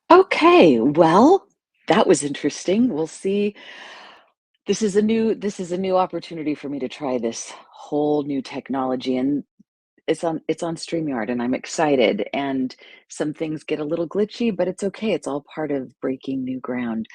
Okay, well, that was interesting. We'll see. This is a new opportunity for me to try this whole new technology, and it's on StreamYard, and I'm excited. And some things get a little glitchy, but it's okay. It's all part of breaking new ground.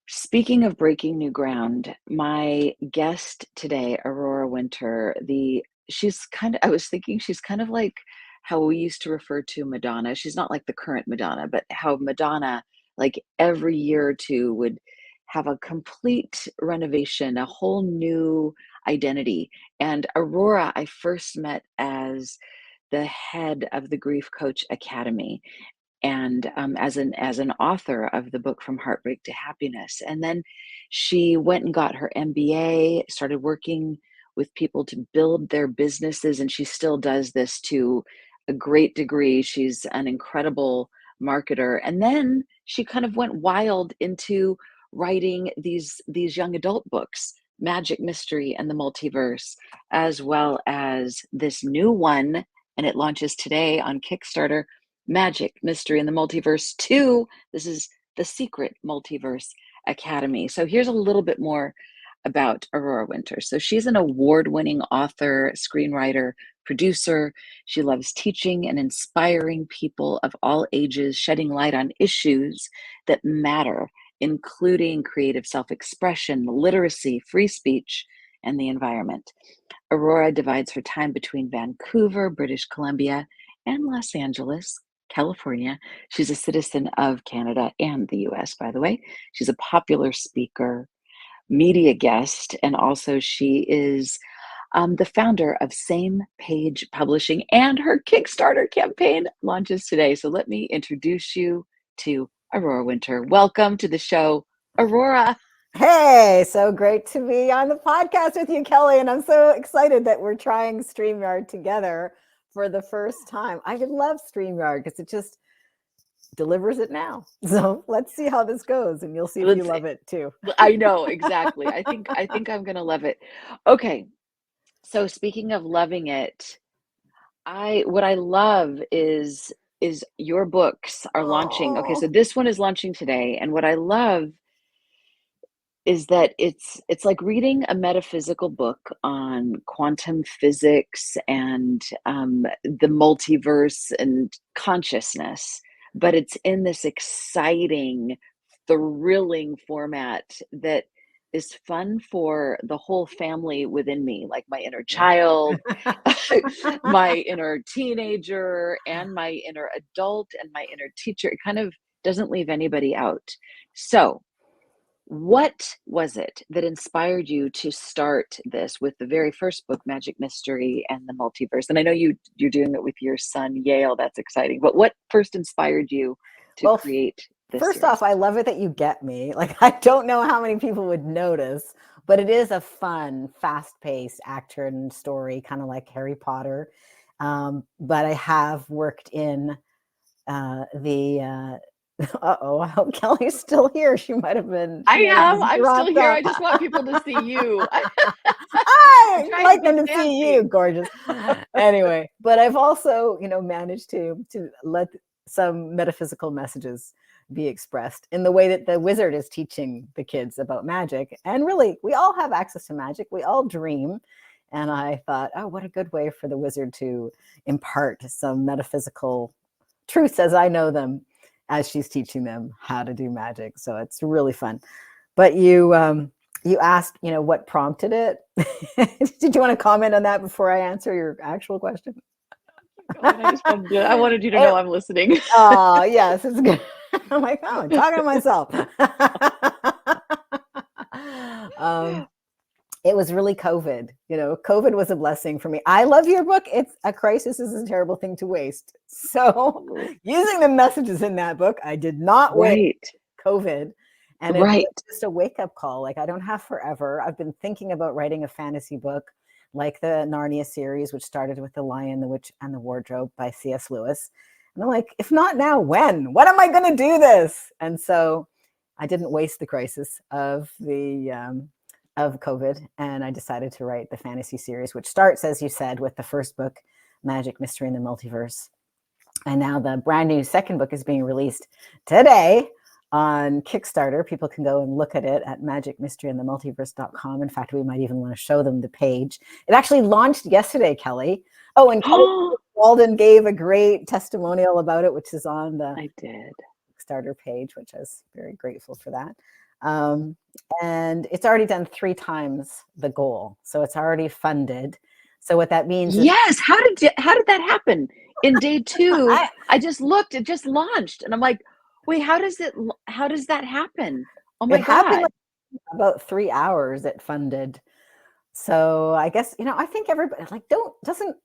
Speaking of breaking new ground, my guest today, Aurora Winter, the she's kind of I was thinking she's kind of like how we used to refer to Madonna. She's not like the current Madonna, but how Madonna, like every year or two, would have a complete renovation, a whole new identity. And Aurora, I first met as the head of the Grief Coach Academy and as an author of the book From Heartbreak to Happiness. And then she went and got her MBA, started working with people to build their businesses, and she still does this to a great degree. She's an incredible marketer. And then she kind of went wild into writing these young adult books, Magic, Mystery, and the Multiverse, as well as this new one, and it launches today on Kickstarter, Magic, Mystery, and the Multiverse 2. This is the Secret Multiverse Academy. So here's a little bit more about Aurora Winter. So she's an award-winning author, screenwriter, producer. She loves teaching and inspiring people of all ages, shedding light on issues that matter, including creative self-expression, literacy, free speech, and the environment. Aurora divides her time between Vancouver, British Columbia, and Los Angeles, California. She's a citizen of Canada and the US, by the way. She's a popular speaker, media guest, and also she is the founder of Same Page Publishing, and her Kickstarter campaign launches today. So let me introduce you to Aurora Winter. Welcome to the show, Aurora. Hey, so great to be on the podcast with you, Kelly. And I'm so excited that we're trying StreamYard together for the first time. I love StreamYard because it just delivers it now. So let's see how this goes, and you'll see if you Let's love it too. I know exactly. I think I'm gonna love it. Okay, so speaking of loving it, I what I love is your books are launching. Okay, so Oh, this one is launching today, and what I love is that it's like reading a metaphysical book on quantum physics and the multiverse and consciousness, but it's in this exciting, thrilling format that is fun for the whole family within me, like my inner yeah. child, my inner teenager, and my inner adult, and my inner teacher. It kind of doesn't leave anybody out. So, what was it that inspired you to start this with the very first book, Magic, Mystery, and the Multiverse? And I know you're doing it with your son, Yale. That's exciting. But what first inspired you to Well, create this first series? off, I love it that you get me. Like, I don't know how many people would notice, but it is a fun, fast-paced action story, kind of like Harry Potter. But I have worked in the uh-oh, I hope Kelly's still here. I She might have am. just I'm still dropped here. off. I just want people to see you. I'm I trying to like be them to see you, fancy. gorgeous. Anyway, but I've also, managed to let some metaphysical messages be expressed in the way that the wizard is teaching the kids about magic. And really, we all have access to magic. We all dream. And I thought, oh, what a good way for the wizard to impart some metaphysical truths as I know them as she's teaching them how to do magic. So it's really fun. But you asked, what prompted it. Did you want to comment on that before I answer your actual question? Going. I wanted you to know it, I'm listening. oh, yes, it's good. I'm like, oh, I'm talking to myself. um, it was really COVID. COVID was a blessing for me. I love your book. It's a crisis is a terrible thing to waste. So using the messages in that book, I did not waste Right. COVID. And it was Right. just a wake up call. Like, I don't have forever. I've been thinking about writing a fantasy book like the Narnia series, which started with The Lion, the Witch, and the Wardrobe by C.S. Lewis. And I'm like, if not now, when? When am I going to do this? And so I didn't waste the crisis of COVID, and I decided to write the fantasy series, which starts, as you said, with the first book, Magic, Mystery, and the Multiverse. And now the brand new second book is being released today on Kickstarter. People can go and look at it at magicmysteryandthemultiverse.com. In fact, we might even want to show them the page. It actually launched yesterday, Kelly. Oh, and Walden gave a great testimonial about it, which is on the I did. Kickstarter page, which I was very grateful for that. And it's already done 3 times the goal. So it's already funded. So what that means is, yes, how did that happen? In day 2, I just looked, it just launched, and I'm like, wait, how does that happen? Oh my God. like about 3 hours it funded. So I guess, I think everybody doesn't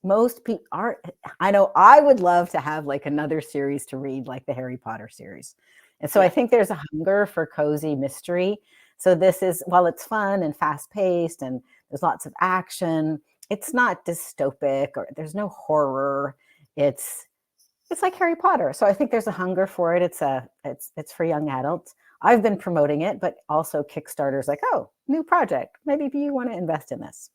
most people are, I know I would love to have like another series to read, like the Harry Potter series. And so I think there's a hunger for cozy mystery. So this is, while it's fun and fast paced and there's lots of action, it's not dystopic or there's no horror. It's like Harry Potter. So I think there's a hunger for it. It's for young adults. I've been promoting it, but also Kickstarter's like, oh, new project. Maybe you want to invest in this.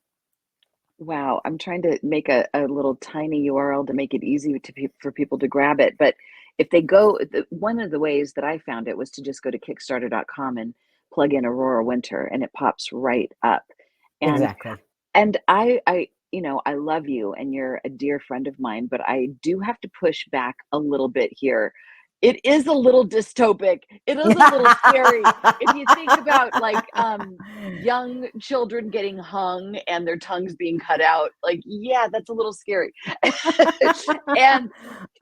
Wow, I'm trying to make a little tiny URL to make it easy for people to grab it. But if they go, one of the ways that I found it was to just go to Kickstarter.com and plug in Aurora Winter, and it pops right up. And Exactly. I love you, and you're a dear friend of mine, but I do have to push back a little bit here. It is a little dystopic. It is a little scary. If you think about like young children getting hung and their tongues being cut out, like, yeah, that's a little scary. And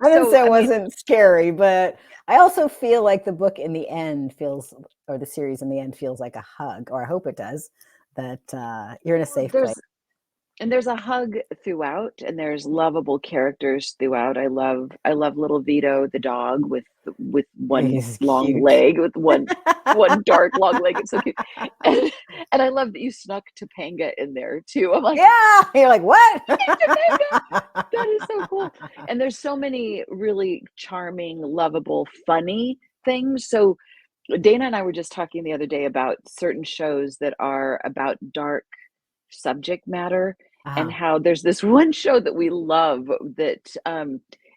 I didn't say it wasn't scary, but I also feel like the book in the end or the series in the end feels like a hug, or I hope it does, that you're in a safe place. And there's a hug throughout, and there's lovable characters throughout. I love little Vito, the dog with one He's long cute. leg, with one dark long leg. It's so cute. And I love that you snuck Topanga in there too. I'm like, yeah, you're like, what? That is so cool. And there's so many really charming, lovable, funny things. So Dana and I were just talking the other day about certain shows that are about dark subject matter, and how there's this one show that we love that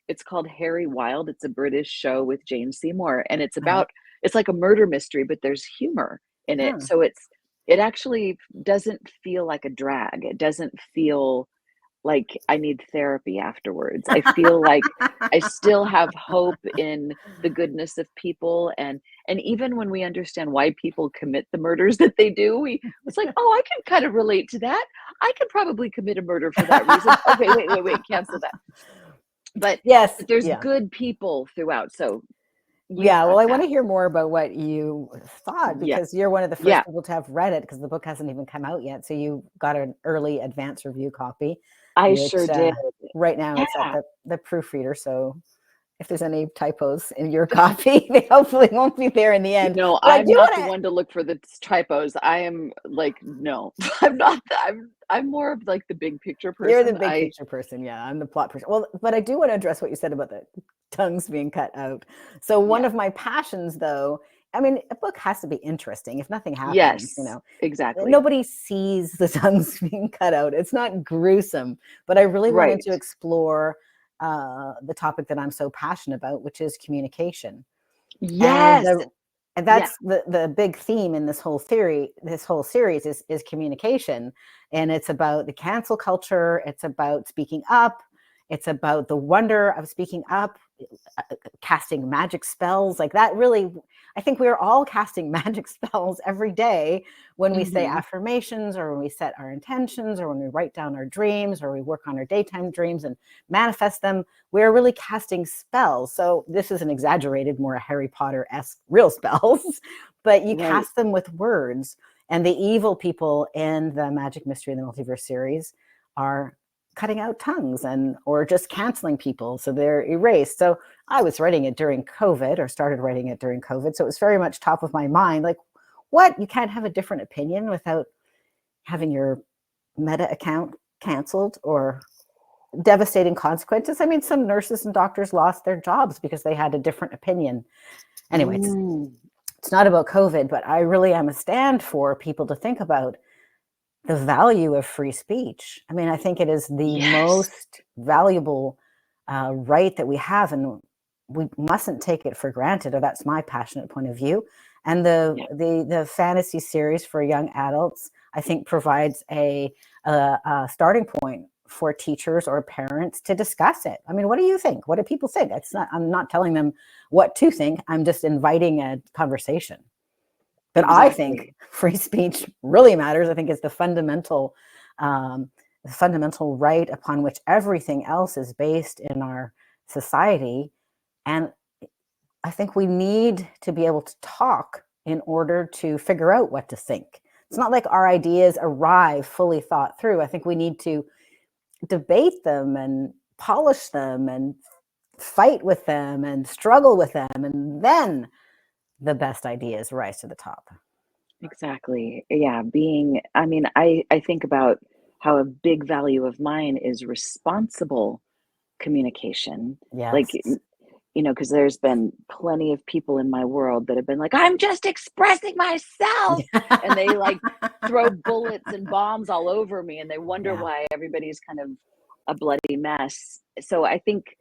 it's called Harry Wild. It's a British show with Jane Seymour, and it's like a murder mystery, but there's humor in it. So it actually doesn't feel like a drag. It doesn't feel like I need therapy afterwards. I feel like I still have hope in the goodness of people, and even when we understand why people commit the murders that they do, it's like, oh, I can kind of relate to that. I could probably commit a murder for that reason. Okay, wait, cancel that. But yes, but there's good people throughout. So well, I want to hear more about what you thought, because you're one of the first people to have read it, because the book hasn't even come out yet. So you got an early advance review copy. I sure did. Right now it's at the proofreader. So if there's any typos in your copy, they hopefully won't be there in the end. No, I'm not the one to look for the typos. I am like, no, I'm not. I'm more of like the big picture person. You're the big picture person. Yeah, I'm the plot person. Well, but I do want to address what you said about the tongues being cut out. So one of my passions, though, I mean, a book has to be interesting. If nothing happens, exactly. Nobody sees the tongues being cut out. It's not gruesome, but I really wanted to explore the topic that I'm so passionate about, which is communication. Yes. And that's the big theme in this whole series is communication. And it's about the cancel culture. It's about speaking up. It's about the wonder of speaking up, casting magic spells like that. Really, I think we're all casting magic spells every day when we say affirmations, or when we set our intentions, or when we write down our dreams, or we work on our daytime dreams and manifest them. We're really casting spells. So this is an exaggerated, more Harry Potter-esque real spells, but you cast them with words. And the evil people in the Magic Mystery and the Multiverse series are cutting out tongues or just canceling people, so they're erased. So I was writing it during COVID, or started writing it during COVID, so it was very much top of my mind. Like, what? You can't have a different opinion without having your Meta account canceled, or devastating consequences. I mean, some nurses and doctors lost their jobs because they had a different opinion. Anyway, it's not about COVID, but I really am a stand for people to think about the value of free speech. I mean, I think it is the most valuable right that we have, and we mustn't take it for granted, or that's my passionate point of view. And Yeah, the fantasy series for young adults, I think, provides a starting point for teachers or parents to discuss it. I mean, what do you think? What do people think? I'm not telling them what to think. I'm just inviting a conversation. But I think exactly. free speech really matters. I think it's um, the fundamental right upon which everything else is based in our society. And I think we need to be able to talk in order to figure out what to think. It's not like our ideas arrive fully thought through. I think we need to debate them and polish them and fight with them and struggle with them. And then the best ideas rise to the top. Exactly. Yeah, I mean, I think about how a big value of mine is responsible communication. Like, Yes. because there's been plenty of people in my world that have been like, I'm just expressing myself. And they like throw bullets and bombs all over me, and they wonder Yeah. why everybody's kind of a bloody mess. So I think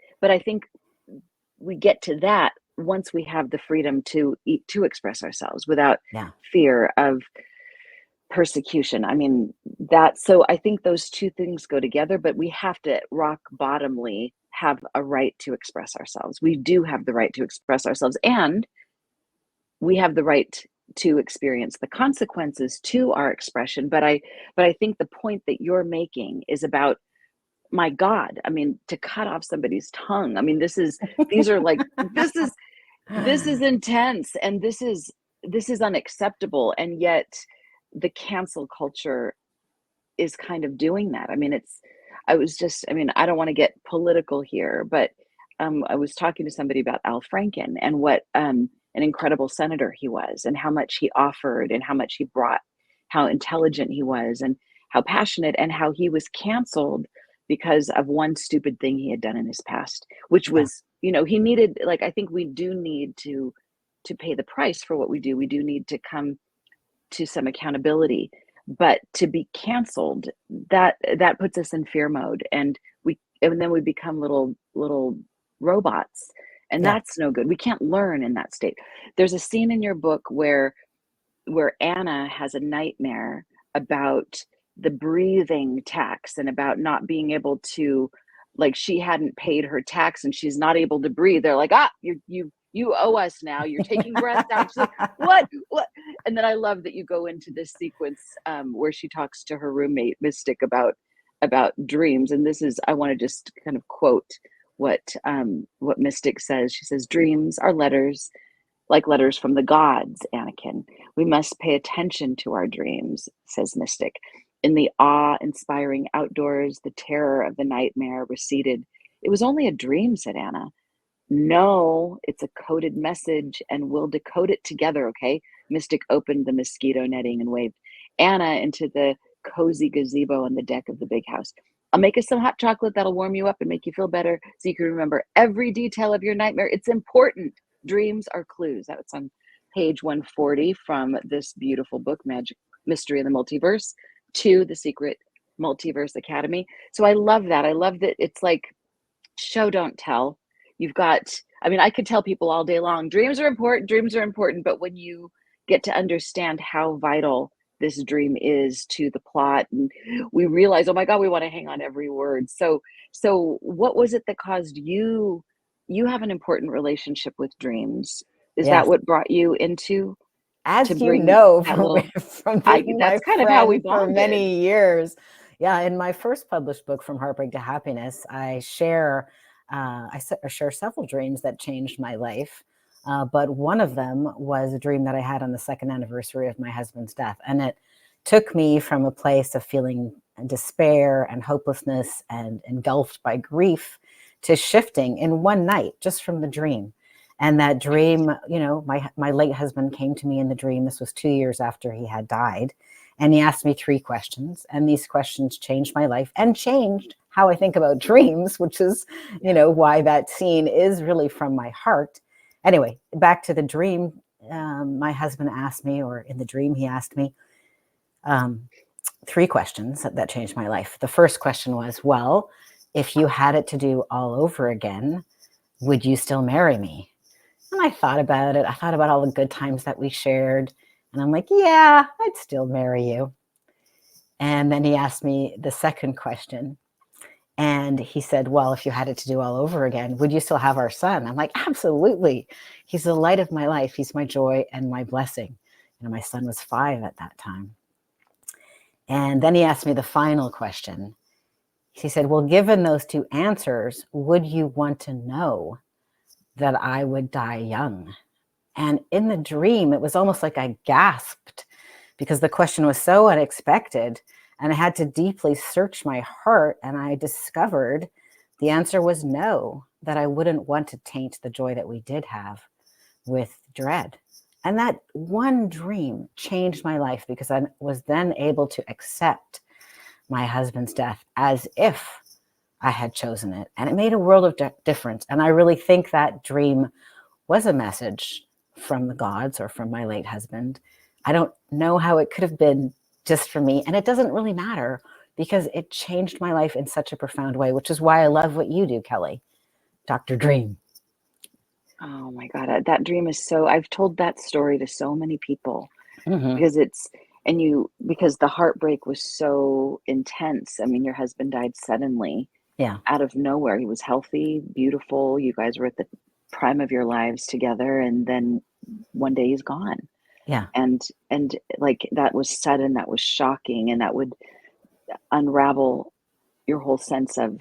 we get to that once we have the freedom to express ourselves without Yeah. fear of persecution. I mean, so I think those two things go together, but we have to rock bottomly have a right to express ourselves. We do have the right to express ourselves, and we have the right to experience the consequences to our expression. But I think the point that you're making is about, my God, I mean, to cut off somebody's tongue. I mean, these are like, this is intense, and this is unacceptable. And yet the cancel culture is kind of doing that. I mean, I mean, I don't want to get political here, but I was talking to somebody about Al Franken and what an incredible senator he was, and how much he offered, and how much he brought, how intelligent he was, and how passionate, and how he was canceled because of one stupid thing he had done in his past, which Yeah. was, he needed, like, I think we do need to pay the price for what we do. We do need to come to some accountability, but to be canceled, that puts us in fear mode, and then we become little robots, and Yeah. that's no good. We can't learn in that state. There's a scene in your book where Anna has a nightmare about the breathing tax, and about not being able to, like, she hadn't paid her tax and she's not able to breathe. They're like, you owe us now. You're taking breaths out. She's like, what? And then I love that you go into this sequence where she talks to her roommate Mystic about dreams. And I want to just kind of quote what Mystic says. She says, dreams are letters, like letters from the gods, Anakin. We must pay attention to our dreams, says Mystic. In the awe-inspiring outdoors, the terror of the nightmare receded. It was only a dream, said Anna. No, it's a coded message, and we'll decode it together, okay? Mystic opened the mosquito netting and waved Anna into the cozy gazebo on the deck of the big house. I'll make us some hot chocolate that'll warm you up and make you feel better so you can remember every detail of your nightmare. It's important. Dreams are clues. That's on page 140 from this beautiful book, Magic Mystery of the Multiverse, to the Secret Multiverse Academy. So I love that. I love that it's like show, don't tell. You've got, I mean, I could tell people all day long, dreams are important. But when you get to understand how vital this dream is to the plot, and we realize, oh my God, we want to hang on every word. So what was it that caused you have an important relationship with dreams? Is that Yes. what brought you into to As you bring know that from, little, from being my that's kind of how we friend for bonded. many years. Yeah, in my first published book, From Heartbreak to Happiness, I share several dreams that changed my life. But one of them was a dream that I had on the second anniversary of my husband's death. And it took me from a place of feeling despair and hopelessness and engulfed by grief to shifting in one night just from the dream. And that dream, my late husband came to me in the dream. This was 2 years after he had died. And he asked me 3 questions. And these questions changed my life and changed how I think about dreams, which is, Yeah. why that scene is really from my heart. Anyway, back to the dream. My husband asked me, or in the dream, he asked me 3 questions that changed my life. The first question was, well, if you had it to do all over again, would you still marry me? And I thought about it. I thought about all the good times that we shared. And I'm like, yeah, I'd still marry you. And then he asked me the second question. And he said, well, if you had it to do all over again, would you still have our son? I'm like, absolutely. He's the light of my life. He's my joy and my blessing. My son was 5 at that time. And then he asked me the final question. He said, well, given those 2 answers, would you want to know that I would die young? And in the dream, it was almost like I gasped because the question was so unexpected. And I had to deeply search my heart, and I discovered the answer was no, that I wouldn't want to taint the joy that we did have with dread. And that one dream changed my life because I was then able to accept my husband's death as if I had chosen it. And it made a world of difference. And I really think that dream was a message from the gods or from my late husband. I don't know how it could have been just for me. And it doesn't really matter because it changed my life in such a profound way, which is why I love what you do, Kelly. Dr. Dream. Oh my God. That dream is I've told that story to so many people Mm-hmm. because the heartbreak was so intense. I mean, your husband died suddenly Yeah. out of nowhere. He was healthy, beautiful. You guys were at the prime of your lives together. And then one day he's gone. Yeah. And like that was sudden, that was shocking, and that would unravel your whole sense of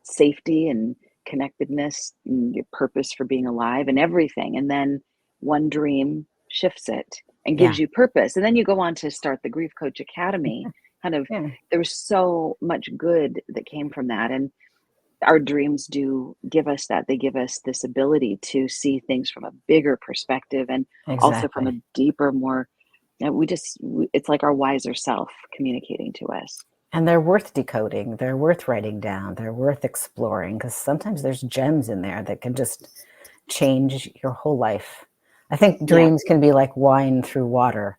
safety and connectedness and your purpose for being alive and everything. And then one dream shifts it and Yeah. gives you purpose. And then you go on to start the Grief Coach Academy. Yeah. There was so much good that came from that. And our dreams do give us that. They give us this ability to see things from a bigger perspective and also from a Exactly. deeper, more, it's like our wiser self communicating to us. And they're worth decoding. They're worth writing down. They're worth exploring because sometimes there's gems in there that can just change your whole life. I think Yeah. dreams can be like wine through water.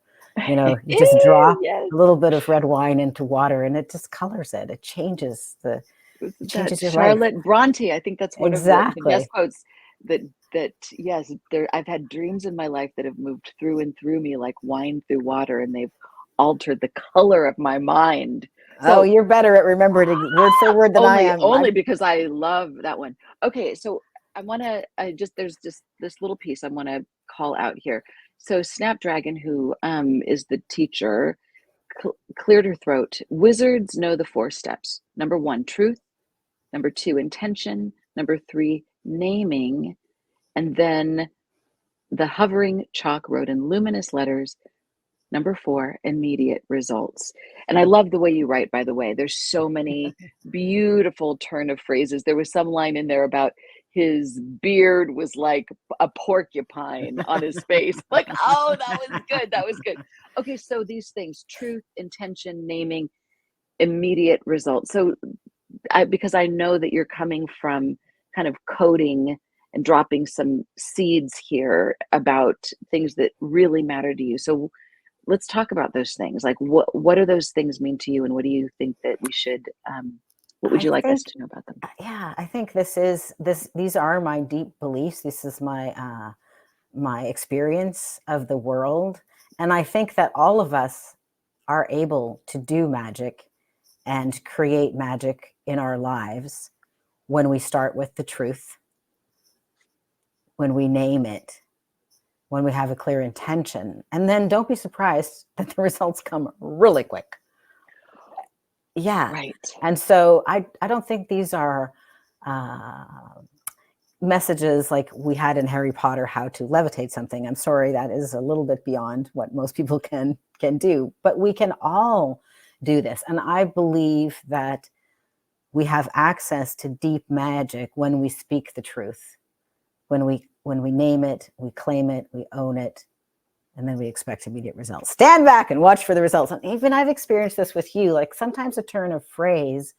You just drop Yes. a little bit of red wine into water and it just colors it. It changes That your life. Charlotte Bronte, I think that's one of the best Exactly. quotes that yes, I've had dreams in my life that have moved through and through me like wine through water, and they've altered the color of my mind. Oh, So you're better at remembering it word for word than I am. only because I love that one. Okay, so there's just this little piece I want to call out here. So Snapdragon, who is the teacher, cleared her throat. Wizards know the 4 steps. Number 1, truth. Number 2, intention. Number 3, naming. And then the hovering chalk wrote in luminous letters, number 4, immediate results. And I love the way you write, by the way. There's so many beautiful turn of phrases. There was some line in there about his beard was like a porcupine on his face. Like, oh, that was good. That was good. Okay, so these things, truth, intention, naming, immediate results. So because I know that you're coming from kind of coding and dropping some seeds here about things that really matter to you. So let's talk about those things. Like what do those things mean to you, and what do you think that we should what would I you like us think, to know about them? yeah, I think these are my deep beliefs. This is my experience of the world. And I think that all of us are able to do magic and create magic in our lives when we start with the truth, when we name it, when we have a clear intention. And then don't be surprised that the results come really quick. Yeah. Right. And so I don't think these are messages like we had in Harry Potter, how to levitate something. I'm sorry, that is a little bit beyond what most people can do, but we can all do this. And I believe that we have access to deep magic when we speak the truth, when we name it, we claim it, we own it, and then we expect immediate results. Stand back and watch for the results. And even I've experienced this with you. Like sometimes a turn of phrase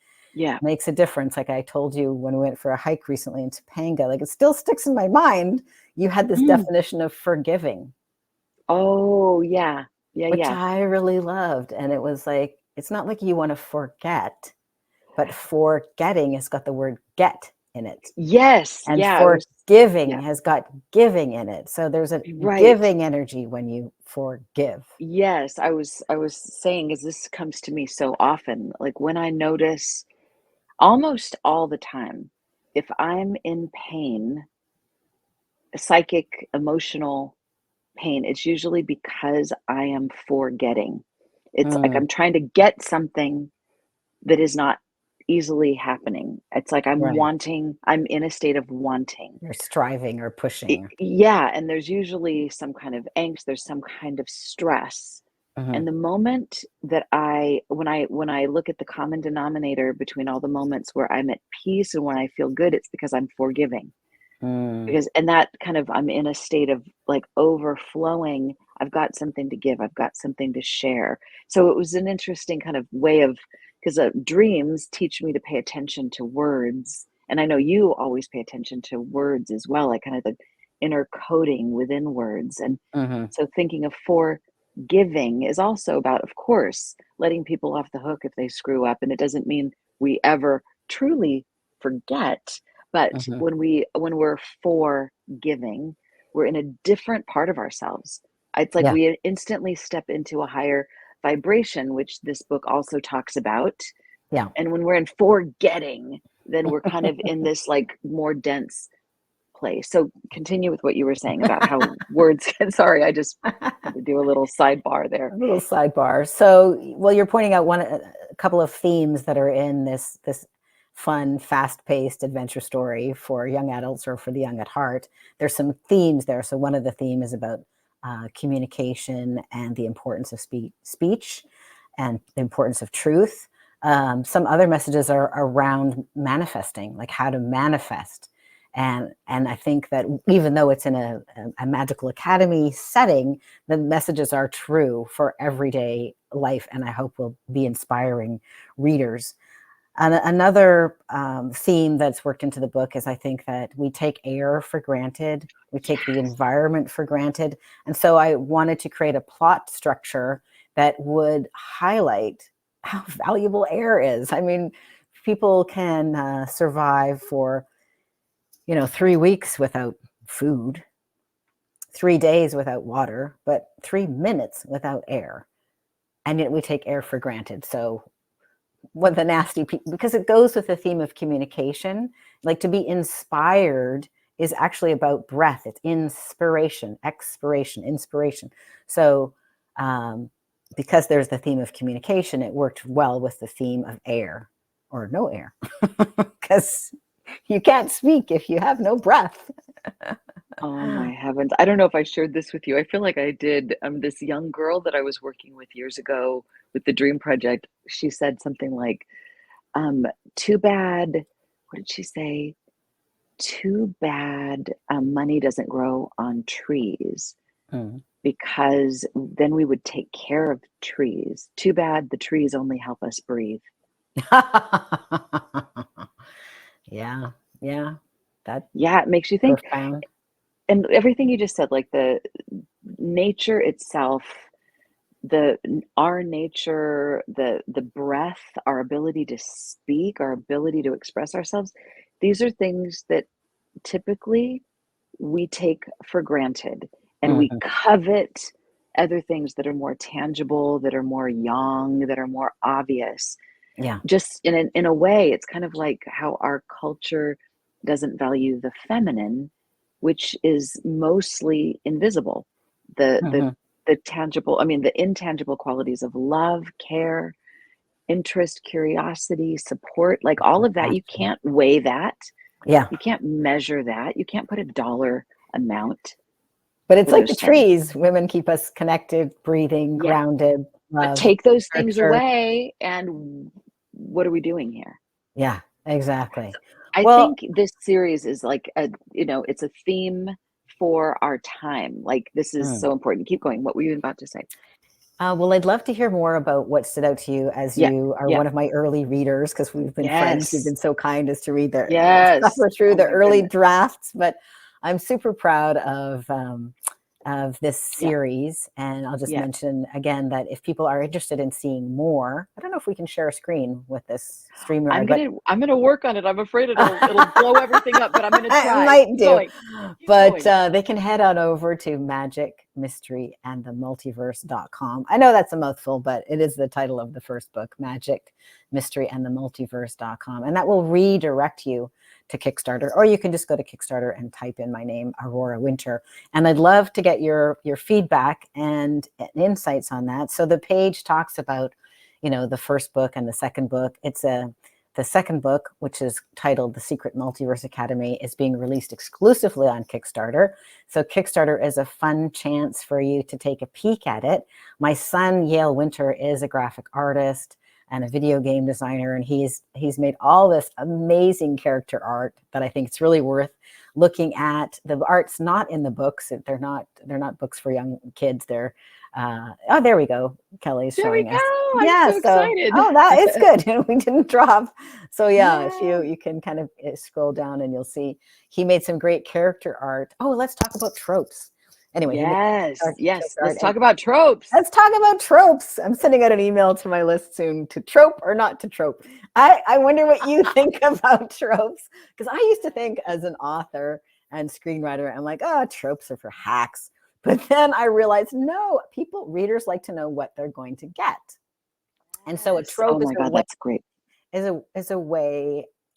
makes a difference. Like I told you when we went for a hike recently in Topanga, like it still sticks in my mind. You had this definition of forgiving. Oh, yeah. Yeah, which yeah. I really loved. And it was like, it's not like you want to forget. but forgetting has got the word get in it. Yes. And Yeah. forgiving Yeah. has got giving in it. So there's a Right. giving energy when you forgive. Yes. I was saying, as this comes to me so often, like when I notice almost all the time, if I'm in pain, psychic, emotional pain, it's usually because I am forgetting. It's like Mm, I'm trying to get something that is not easily happening. It's like right. I'm in a state of wanting. You're striving or pushing. Yeah, and there's usually some kind of angst, there's some kind of stress. Hmm. And the moment that when I look at the common denominator between all the moments where I'm at peace and when I feel good, it's because I'm forgiving. Mm, Because and that kind of I'm in a state of like overflowing. I've got something to give. I've got something to share. So it was an interesting kind of way of because dreams teach me to pay attention to words, and I know you always pay attention to words as well, like kind of the inner coding within words. And hmm. so thinking of forgiving is also about, of course, letting people off the hook if they screw up, and it doesn't mean we ever truly forget, but Hmm. when we're forgiving, we're in a different part of ourselves. It's like Yeah. we instantly step into a higher vibration, which this book also talks about. Yeah. And when we're in forgetting, then we're kind of in this like more dense place. So continue with what you were saying about how words can, sorry, I just had to do a little sidebar there. A little sidebar. So, well, you're pointing out a couple of themes that are in this fun, fast-paced adventure story for young adults or for the young at heart. There's some themes there. So, one of the themes is about communication and the importance of speech and the importance of truth. Some other messages are around manifesting, like how to manifest. And I think that even though it's in a magical academy setting, the messages are true for everyday life, and I hope will be inspiring readers. And another theme that's worked into the book is I think that we take air for granted, we take the Yes. environment for granted. And so I wanted to create a plot structure that would highlight how valuable air is. I mean, people can survive for 3 weeks without food, 3 days without water, but 3 minutes without air. And yet we take air for granted. So what the nasty because it goes with the theme of communication, like to be inspired is actually about breath. It's inspiration, expiration, inspiration. So because there's the theme of communication, it worked well with the theme of air or no air, because you can't speak if you have no breath. Oh my heavens. I don't know if I shared this with you. I feel like I did. This young girl that I was working with years ago with the Dream Project, she said something like, too bad, what did she say? Too bad money doesn't grow on trees Mm. because then we would take care of trees. Too bad the trees only help us breathe. Yeah, yeah, that's Yeah, it makes you think. profound. And everything you just said, like the nature itself, the our nature, the breath, our ability to speak, our ability to express ourselves, these are things that typically we take for granted, and we Mhm. covet other things that are more tangible, that are more yang, that are more obvious. Yeah. Just in a way, it's kind of like how our culture doesn't value the feminine, which is mostly invisible. The the Mhm. the tangible, I mean, the intangible qualities of love, care, interest, curiosity, support, like all of that, you Exactly. can't weigh that. Yeah. You can't measure that. You can't put a dollar amount But it's to like the those things. trees. Women keep us connected, breathing, Yeah. grounded, But love, take those things nurture. away, and what are we doing here? Yeah, exactly. I Well, think this series is like it's a theme for our time. Like this is mm. so important. Keep going. What were you about to say? Well, I'd love to hear more about what stood out to you as Yeah. you are Yeah. one of my early readers, because we've been friends. You've Yes. been so kind as to read Yes. suffer through Oh the my early goodness. drafts. But I'm super proud of of this Yeah. series. And I'll just Yeah. mention again that if people are interested in seeing more, I don't know if we can share a screen with this StreamYard, but I'm gonna work on it. I'm afraid it'll blow everything up, but I'm gonna it try. might Keep do. going. Keep But going. they can head on over to Magic, Mystery, and the Multiverse.com. I know that's a mouthful, but it is the title of the first book, Magic, Mystery, and the Multiverse.com. And that will redirect you to Kickstarter, or you can just go to Kickstarter and type in my name, Aurora Winter. And I'd love to get your feedback and insights on that. So the page talks about, the first book and the second book. The second book, which is titled The Secret Multiverse Academy, is being released exclusively on Kickstarter. So Kickstarter is a fun chance for you to take a peek at it. My son, Yale Winter, is a graphic artist and a video game designer, and he's made all this amazing character art that I think it's really worth looking at. The art's not in the books. They're not books for young kids. They're oh, there we go. Kelly's There we showing us. go. I'm Yeah, so so excited. that is good. We didn't drop. So yeah, if Yeah. you can kind of scroll down and you'll see he made some great character art. Oh, let's talk about tropes. Anyway, he made Yes. Yes. character art, Let's and talk about tropes. let's talk about tropes. I'm sending out an email to my list soon to trope or not to trope. I wonder what you think about tropes, because I used to think as an author and screenwriter, I'm like, oh, tropes are for hacks. But then I realized, no, readers like to know what they're going to get. And so a Yes. Oh trope is my a God, way, that's great.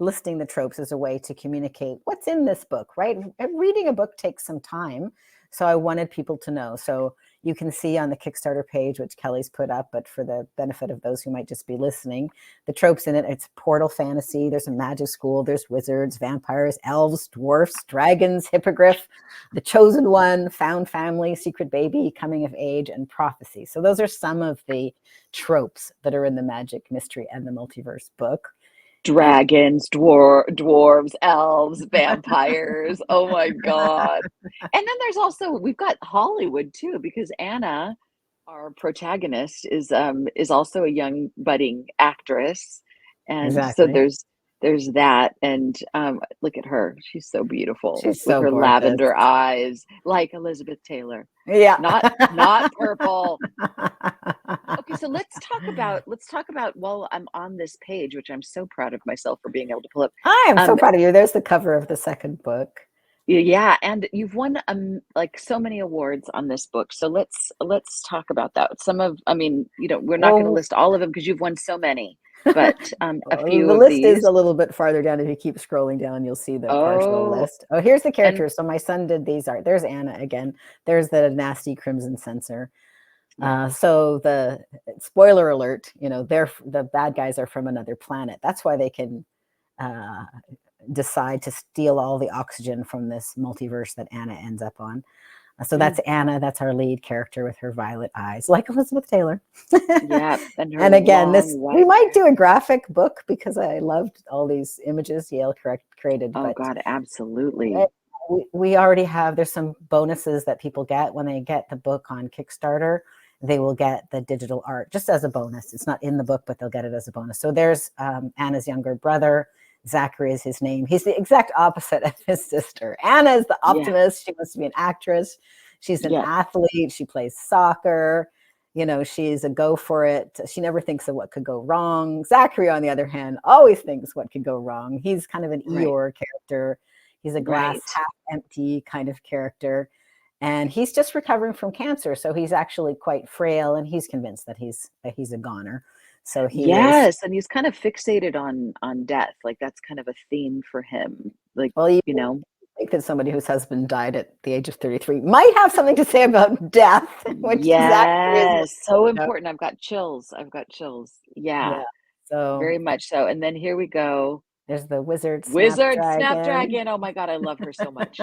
listing the tropes is a way to communicate what's in this book, right? Reading a book takes some time. So I wanted people to know. So you can see on the Kickstarter page, which Kelly's put up, but for the benefit of those who might just be listening, the tropes in it, it's portal fantasy, there's a magic school, there's wizards, vampires, elves, dwarfs, dragons, hippogriff, the chosen one, found family, secret baby, coming of age, and prophecy. So those are some of the tropes that are in the Magic, Mystery, and the Multiverse book. And Dragons, dwarves, elves, vampires. Oh my God. And then we've got Hollywood too, because Anna, our protagonist, is also a young budding actress. And so exactly. there's that. And look at her. She's so beautiful She's with so her gorgeous. lavender eyes, like Elizabeth Taylor. Yeah. Not purple. Okay, so let's talk about while I'm on this page, which I'm so proud of myself for being able to pull up. I am so Um, proud of you. There's the cover of the second book. yeah, and you've won like so many awards on this book. So let's talk about that. I mean, we're not going to Well, list all of them because you've won so many, but a few the of list is these. a little bit farther down. If you keep scrolling down, you'll see the partial Oh, list. Oh, here's the and characters. So my son did these art. There's Anna again. There's the nasty crimson censor. yeah, So the spoiler alert, the bad guys are from another planet. That's why they can uh, decide to steal all the oxygen from this multiverse that Anna ends up on. So that's Anna. That's our lead character with her violet eyes, like Elizabeth Taylor. yeah, and her And again, long we white might hair. do a graphic book because I loved all these images Yale created. Oh But God, absolutely. we already have, there's some bonuses that people get when they get the book on Kickstarter. They will get the digital art just as a bonus. It's not in the book, but they'll get it as a bonus. So there's Anna's younger brother. Zachary is his name. He's the exact opposite of his sister. Anna is the Yeah, optimist. She wants to be an actress. She's an yeah, athlete. She plays soccer. She's a go for it. She never thinks of what could go wrong. Zachary, on the other hand, always thinks what could go wrong. He's kind of an right, Eeyore character. He's a glass right. half empty kind of character. And he's just recovering from cancer. So he's actually quite frail, and he's convinced that he's a goner. So he is, Yes, and he's kind of fixated on death. Like that's kind of a theme for him. Like, well, you you know, think that somebody whose husband died at the age of 33 might have something to say about death, which Zachary is yes, so about. important. I've got chills. I've got chills. Yeah, Yeah. So very much so. And then here we go. there's the wizard Wizard Snapdragon. Snapdragon. Oh my God, I love her so much.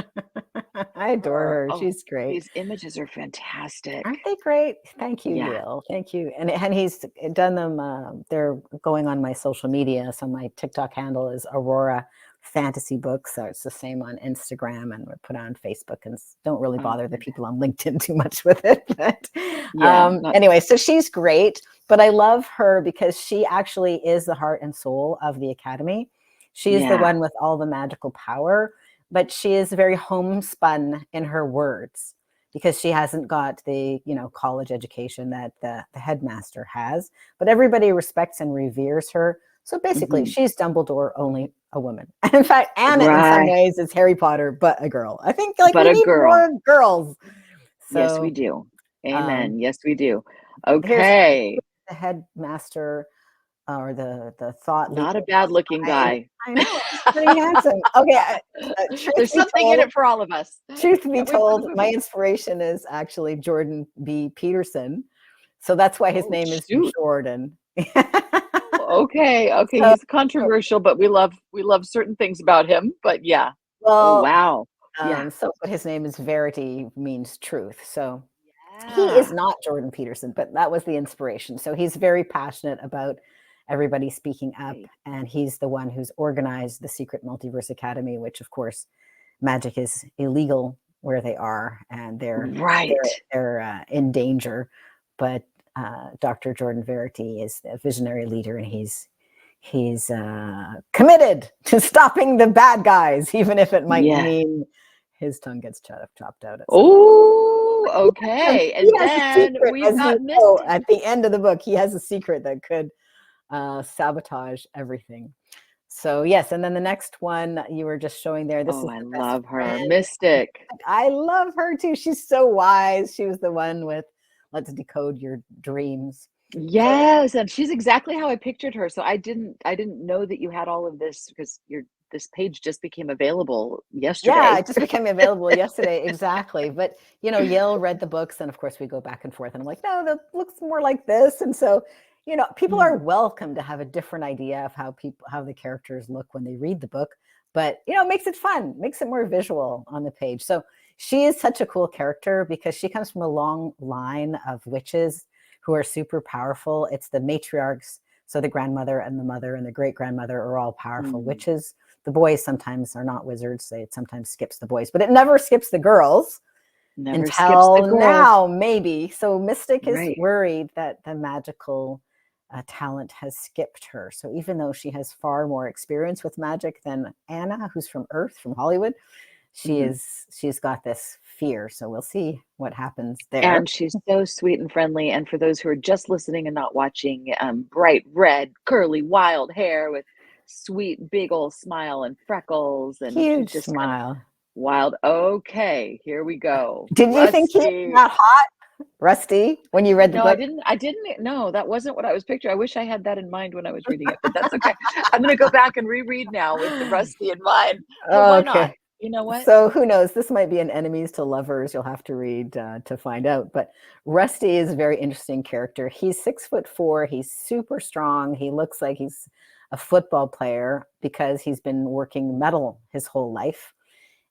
I adore her. Oh, She's great. these images are fantastic. Aren't they great? Thank you, Yeah. Yale. Thank you. And he's done them. They're going on my social media. So my TikTok handle is Aurora Fantasy Books. So it's the same on Instagram, and we're put on Facebook. And don't really Oh, bother the people on LinkedIn too much with it. But yeah. Not, anyway, so she's great. But I love her because she actually is the heart and soul of the Academy. She is the yeah. one with all the magical power, but she is very homespun in her words. because she hasn't got the, college education that the headmaster has, but everybody respects and reveres her. So basically, Mhm. she's Dumbledore, only a woman. And in fact, Anna, in some Right. ways, is Harry Potter, but a girl. I think like But we a need girl. more girls. Yes, we So do. um, Amen. Yes, we do. here's Okay. the headmaster, or the thought leader. Not a bad looking guy. I know he's pretty handsome. Okay, truth There's be something in told, it for all of us. truth be Can't wait for the told, my movie. inspiration is actually Jordan B. Peterson. So that's why his Oh, name is shoot. Jordan. Oh, okay. Okay, So, he's controversial, but we love certain things about him. But yeah. Oh, well, wow. Yeah. but his name is Verity, means truth. So he is Yeah. not Jordan Peterson, but that was the inspiration. So he's very passionate about everybody speaking up, Right. and he's the one who's organized the Secret Multiverse Academy, which of course magic is illegal where they are, and Right. they're in danger. But Dr. Jordan Verity is a visionary leader, and he's committed to stopping the bad guys, even if it might Yeah. mean his tongue gets chopped out at some point. Oh, And okay. he And has a then secret, we've as you got know, Mystic. at the end of the book. He has a secret that could sabotage everything. So yes, and then the next one you were just showing there. This Oh, is I the best love her. friend. Mystic. I love her too. She's so wise. She was the one with "Let's decode your dreams." So Yes, and she's exactly how I pictured her. So I didn't know that you had all of this because this page just became available yeah, yesterday. it just became available yesterday. Exactly. But Yale read the books, and of course we go back and forth. And I'm like, no, that looks more like this. And so, people are Mm, welcome to have a different idea of how the characters look when they read the book. But it makes it fun, makes it more visual on the page. So she is such a cool character because she comes from a long line of witches who are super powerful. It's the matriarchs. So the grandmother and the mother and the great grandmother are all powerful mm. witches. The boys sometimes are not wizards. It sometimes skips the boys, but it never skips the girls Never skips the until girls. now, maybe. So Mystic is Right. worried that the magical talent has skipped her. So even though she has far more experience with magic than Anna, who's from Earth, from Hollywood, Mhm. she's got this fear. So we'll see what happens there. And she's so sweet and friendly. And for those who are just listening and not watching, bright red, curly, wild hair with sweet, big old smile and freckles, and she's Huge just kind of smile. wild. Okay, here we go. Did you think he was Rusty. not hot, Rusty, when you read the No, I book? didn't. I didn't. No, that wasn't what I was picturing. I wish I had that in mind when I was reading it, but that's okay. I'm going to go back and reread now with the Rusty in mind. But why not? Okay. You know what? So who knows? This might be an enemies to lovers. You'll have to read to find out. But Rusty is a very interesting character. He's 6'4". He's super strong. He looks like he's a football player because he's been working metal his whole life,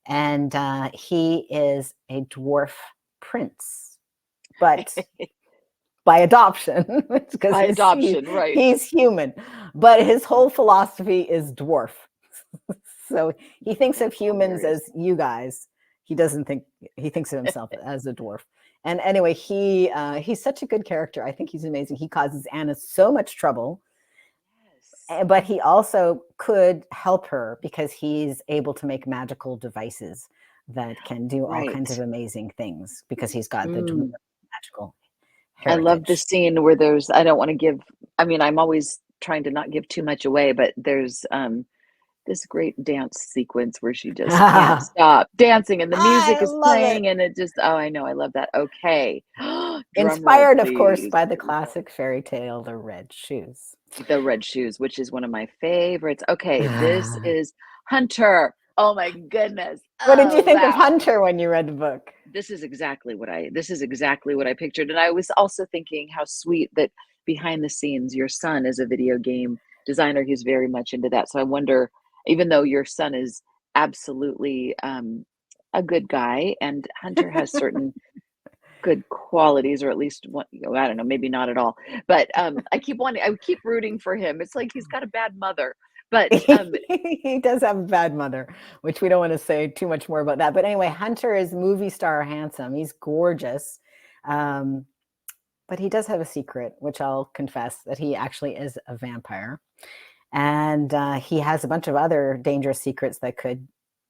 and he is a dwarf prince, but by adoption because By adoption, right? he's human. But his whole philosophy is dwarf. So he thinks of That's humans hilarious. as you guys. He thinks of himself as a dwarf. And anyway, he's such a good character. I think he's amazing. He causes Anna so much trouble, Yes. but he also could help her because he's able to make magical devices that can do all kinds of Right. amazing things because he's got the dwarf Mm. magical I love the heritage. scene where I don't want to give, I mean, I'm always trying to not give too much away, but there's this great dance sequence where she just can't I stop dancing and the music is love it. playing and it just, oh, I know, I love that. Okay. Drum roll, Inspired, of course, please. by the Here we go. classic fairy tale, The Red Shoes. The Red Shoes, which is one of my favorites. Okay, this is Hunter. Oh my goodness. What did you Oh, think of wow. Hunter when you read the book? This is exactly what I pictured. And I was also thinking how sweet that behind the scenes, your son is a video game designer. He's very much into that. So I wonder, even though your son is absolutely a good guy, and Hunter has certain good qualities, or at least one, I don't know, maybe not at all. But I keep rooting for him. It's like he's got a bad mother. But He does have a bad mother, which we don't want to say too much more about that. But anyway, Hunter is movie star handsome. He's gorgeous. Um, but he does have a secret, which I'll confess that he actually is a vampire. And he has a bunch of other dangerous secrets that could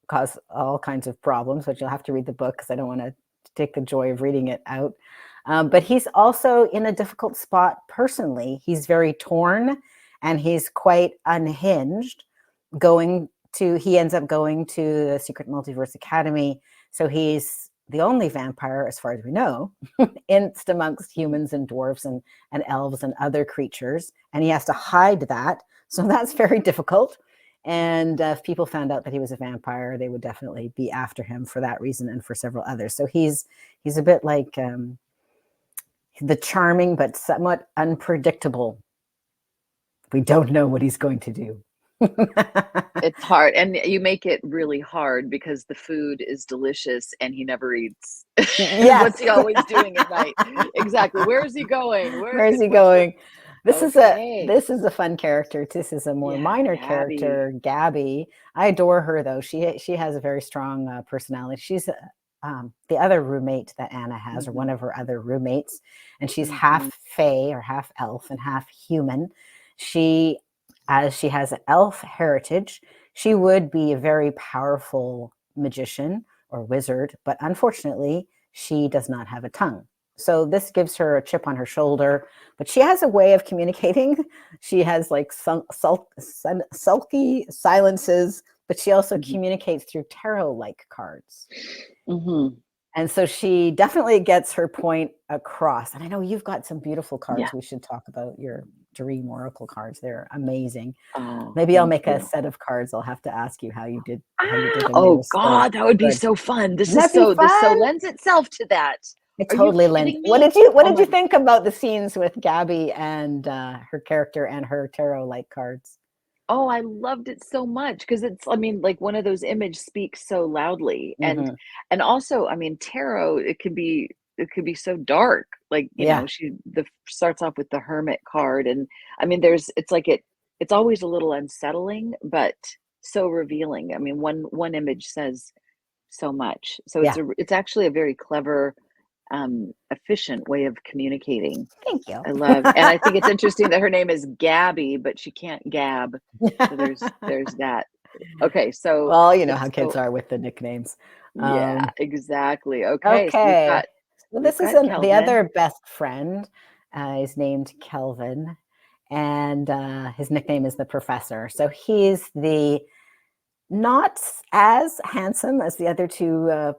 cause all kinds of problems, but you'll have to read the book because I don't want to take the joy of reading it out. But he's also in a difficult spot personally. He's very torn and he's quite unhinged. He ends up going to the Secret Multiverse Academy. So he's the only vampire, as far as we know, in amongst humans and dwarves and elves and other creatures. And he has to hide that. So that's very difficult. And if people found out that he was a vampire, they would definitely be after him for that reason and for several others. So he's a bit like the charming but somewhat unpredictable. We don't know what he's going to do. It's hard, and you make it really hard because the food is delicious and he never eats. Yes. What's he always doing at night? Exactly. Where is he going? Where is he going? This is a fun character. This is a more minor character, Gabby. I adore her though. She has a very strong personality. She's the other roommate that Anna has, or one of her other roommates, and she's half fae or half elf and half human. As she has an elf heritage, she would be a very powerful magician or wizard, but unfortunately, she does not have a tongue. So this gives her a chip on her shoulder, but she has a way of communicating. She has like sulky silences, but she also communicates through tarot-like cards. And so she definitely gets her point across. And I know you've got some beautiful cards. We should talk about your Dream Oracle cards. They're amazing. Maybe I'll make a set of cards. I'll have to ask you how you did. Oh God, that would be so fun. This so lends itself to that. It totally lends. What did you think about the scenes with Gabby and her character and her tarot-like cards? Oh, I loved it so much because it's, I mean, like one of those images speaks so loudly, and also, I mean, tarot, it could be so dark. Like, you know, she starts off with the Hermit card, and I mean, it's always a little unsettling, but so revealing. I mean, one image says so much. So it's actually a very clever, efficient way of communicating. Thank you. I love, and I think it's interesting that her name is Gabby, but she can't gab. So there's that. Okay, so well, you know how kids are with the nicknames. Yeah, exactly. Okay. So this is the other best friend. Is named Kelvin, and his nickname is the Professor. So he's not as handsome as the other two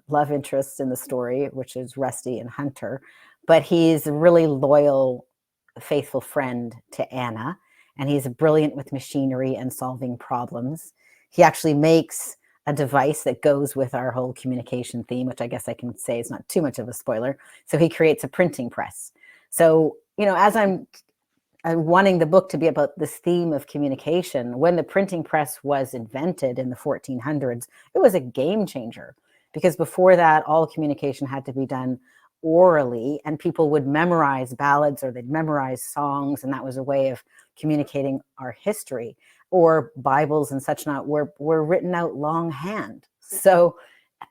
love interests in the story, which is Rusty and Hunter, but he's a really loyal, faithful friend to Anna, and he's brilliant with machinery and solving problems. He actually makes a device that goes with our whole communication theme, which I guess I can say is not too much of a spoiler. So he creates a printing press. So, you know, as I'm wanting the book to be about this theme of communication, when the printing press was invented in the 1400s, it was a game changer, because before that, all communication had to be done orally, and people would memorize ballads or they'd memorize songs, and that was a way of communicating our history. Or Bibles and such not were written out longhand. So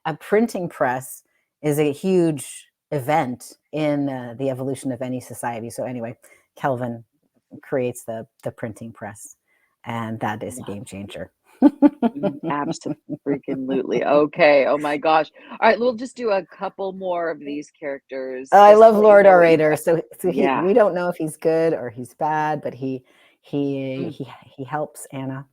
a printing press is a huge event in the evolution of any society. So anyway, Kelvin creates the printing press, and that is a game changer. Absolutely. Okay. Oh my gosh. All right, we'll just do a couple more of these characters. I love Lord Orator. So we don't know if he's good or he's bad, but he helps Anna.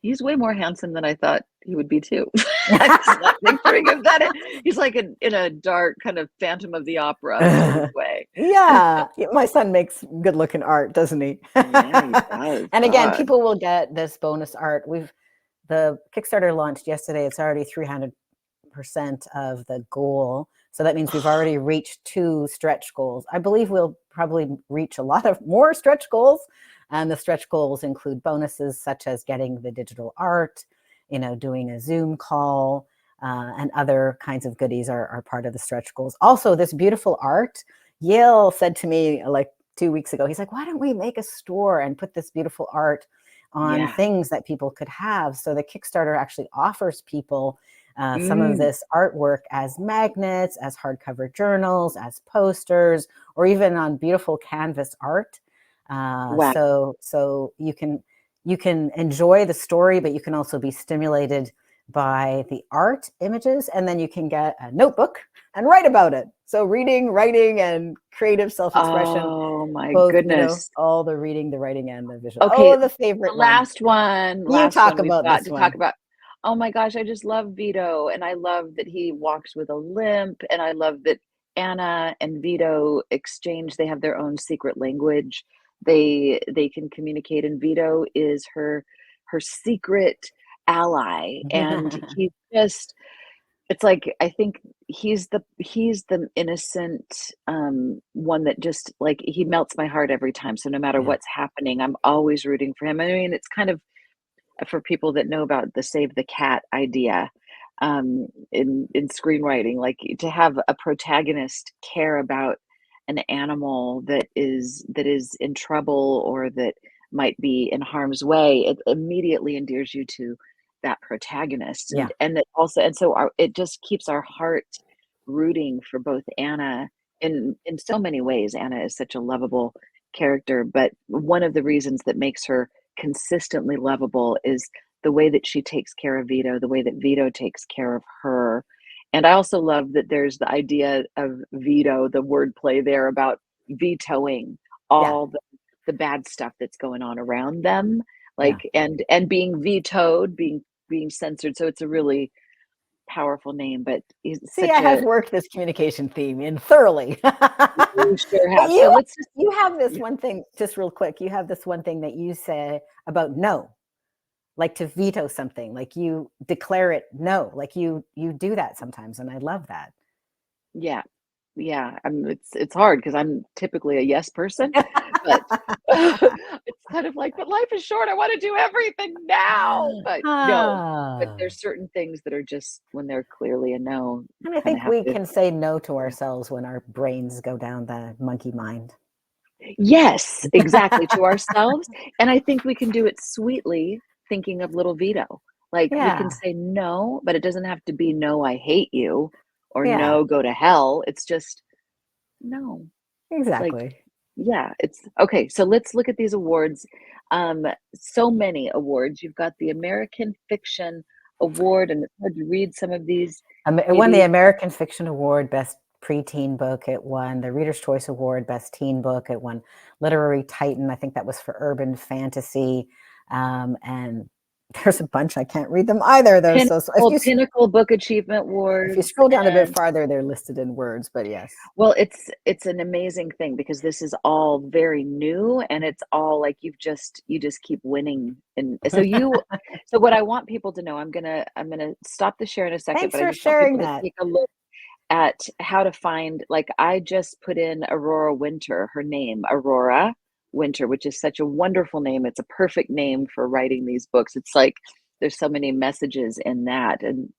He's way more handsome than I thought he would be too. I'm not picturing him that. He's like in a dark kind of Phantom of the Opera sort of way. Yeah, my son makes good-looking art, doesn't he? Yeah, he does. And again, people will get this bonus art. The Kickstarter launched yesterday. It's already 300% of the goal. So that means we've already reached 2 stretch goals. I believe we'll probably reach a lot of more stretch goals. And the stretch goals include bonuses such as getting the digital art, you know, doing a Zoom call, and other kinds of goodies are part of the stretch goals. Also, this beautiful art, Yale said to me like 2 weeks ago, he's like, why don't we make a store and put this beautiful art on things that people could have? So the Kickstarter actually offers people some of this artwork as magnets, as hardcover journals, as posters, or even on beautiful canvas art. So you can enjoy the story, but you can also be stimulated buy the art images, and then you can get a notebook and write about it. So reading, writing, and creative self-expression, Oh my both, goodness. all the reading, the writing, and the visual. Okay, Oh, the the favorite one. last You talk one we've about got this to talk one. about. Oh my gosh, I just love Vito, and I love that he walks with a limp, and I love that Anna and Vito exchange. They have their own secret language. They can communicate, and Vito is her secret ally, and he's just it's like I think he's the innocent one that just like he melts my heart every time. So no matter Yeah. what's happening, I'm always rooting for him. I mean, it's kind of for people that know about the save the cat idea in screenwriting, like to have a protagonist care about an animal that is in trouble or that might be in harm's way, it immediately endears you to that protagonist, Yeah. and that also and so it just keeps our heart rooting for both Anna in so many ways. Anna is such a lovable character, but one of the reasons that makes her consistently lovable is the way that she takes care of Vito, the way that Vito takes care of her. And I also love that there's the idea of Vito, the wordplay there about vetoing Yeah. all the bad stuff that's going on around them, Yeah. like and being vetoed, being censored. So it's a really powerful name, but he's See, I such have a worked this communication theme in thoroughly. you sure But have. So let's just you have this yeah. one thing, just real quick. You have this one thing that you say about no, like to veto something, like you declare it no, like you do that sometimes, and I love that. Yeah. Yeah, it's hard because 'cause I'm typically a yes person, but it's kind of like, "But life is short, I wanna do everything now." But no, but Ah, there's certain things that are just when they're clearly a no, you and I kinda think have we to can say no to yeah. ourselves when our brains go down the monkey mind. Yes, exactly, to ourselves, and I think we can do it sweetly thinking of little Vito. Like, we can Yeah, say no, but it doesn't have to be, "No, I hate you," or yeah, "No, go to hell." It's just, "No." Like, exactly. yeah, it's okay, so let's look at these awards. So many awards. You've got the American Fiction Award, and it's hard to read some of these. It won the Maybe American Fiction Award, Best Preteen Book. It won the Reader's Choice Award, Best Teen Book. It won Literary Titan. I think that was for urban fantasy. And there's a bunch. I can't read them either, though. So Pinnacle Book Achievement if you Awards, scroll down a bit and farther, they're listed in words. But yes, well, it's an amazing thing because this is all very new, and it's all like you just keep winning, and so what I want people to know, I'm gonna stop the share in a second, thanks but I for just want sharing people to that. take a look at how to find like I just put in Aurora Winter, her name, Aurora Winter, which is such a wonderful name. It's a perfect name for writing these books. It's like there's so many messages in that and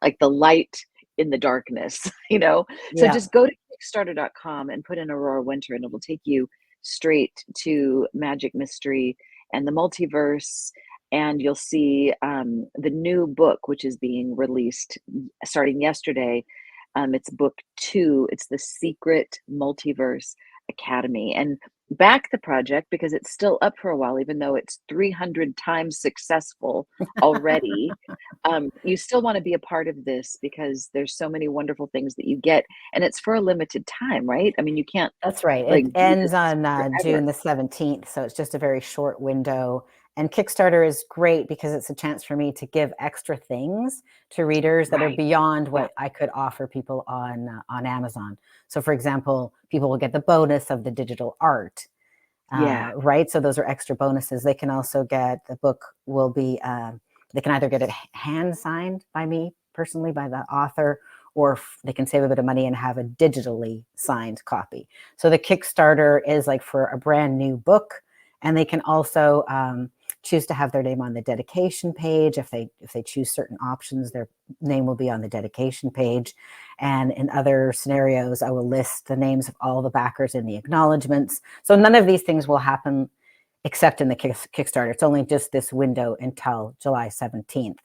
like the light in the darkness, you know. So Yeah, just go to kickstarter.com and put in Aurora Winter and it'll take you straight to Magic Mystery and the multiverse and you'll see the new book which is being released starting yesterday. It's book 2. It's the Secret Multiverse Academy. And back the project because it's still up for a while, even though it's 300 times successful already. You still want to be a part of this because there's so many wonderful things that you get, and it's for a limited time, right? I mean, you can't that's right. like It do ends this on forever. June the 17th. So it's just a very short window. And Kickstarter is great because it's a chance for me to give extra things to readers that are Right. beyond Yeah. what I could offer people on Amazon. So, for example, people will get the bonus of the digital art, Yeah. right? So those are extra bonuses. They can also get the book will be they can either get it hand signed by me personally by the author, or they can save a bit of money and have a digitally signed copy. So the Kickstarter is like for a brand new book, and they can also choose to have their name on the dedication page. If they choose certain options, their name will be on the dedication page. And in other scenarios, I will list the names of all the backers in the acknowledgments. So none of these things will happen except in the Kickstarter. It's only just this window until July 17th.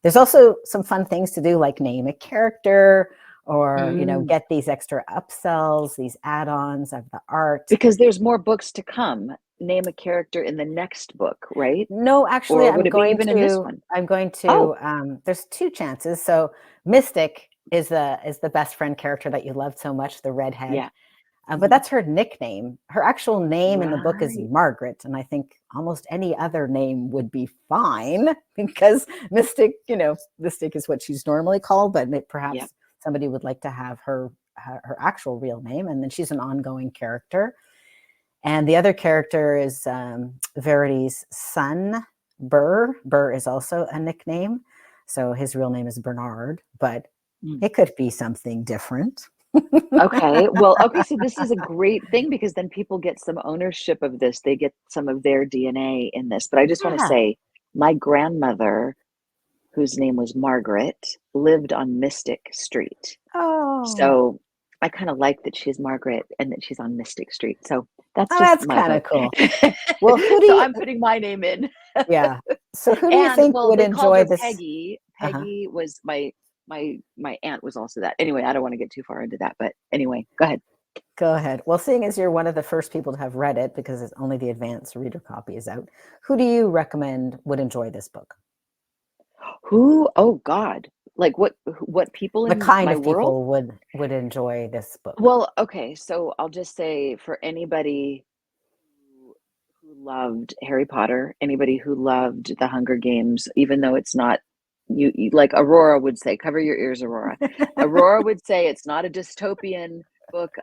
There's also some fun things to do, like name a character, or Mm. get these extra upsells, these add-ons of the art. Because there's more books to come. name a character in the next book, right? No, actually, Or would it be even in this one? I'm going Oh, to, there's two chances. So Mystic is the best friend character that you loved so much, the redhead. yeah. But Mhm. that's her nickname. Her actual name in the book is Right. Margaret, and I think almost any other name would be fine because Mystic, Mystic is what she's normally called, but Yep. perhaps somebody would like to have her actual real name, and then she's an ongoing character. And the other character is Verity's son, Burr. Burr is also a nickname, so his real name is Bernard, but Mm. it could be something different. Okay. Well, okay, so this is a great thing because then people get some ownership of this. They get some of their DNA in this. But I just want to Yeah. say my grandmother, whose name was Margaret, lived on Mystic Street. Oh, So I kind of like that she's Margaret and that she's on Mystic Street. So that's oh, just that's my kind vote. of cool. Well, who do So you? I'm putting my name in. Yeah. So who do you And think well, would they called enjoy her this? Peggy. Uh-huh. Peggy was my aunt was also that. Anyway, I don't want to get too far into that, but anyway, go ahead. Go ahead. Well, seeing as you're one of the first people to have read it, because it's only the advanced reader copy is out, who do you recommend would enjoy this book? Who? Oh God. Like what people The in kind my of world? people would enjoy this book. Well, okay, so I'll just say for anybody who loved Harry Potter, anybody who loved the Hunger Games, even though it's not you like Aurora would say, cover your ears, Aurora. Aurora would say it's not a dystopian book.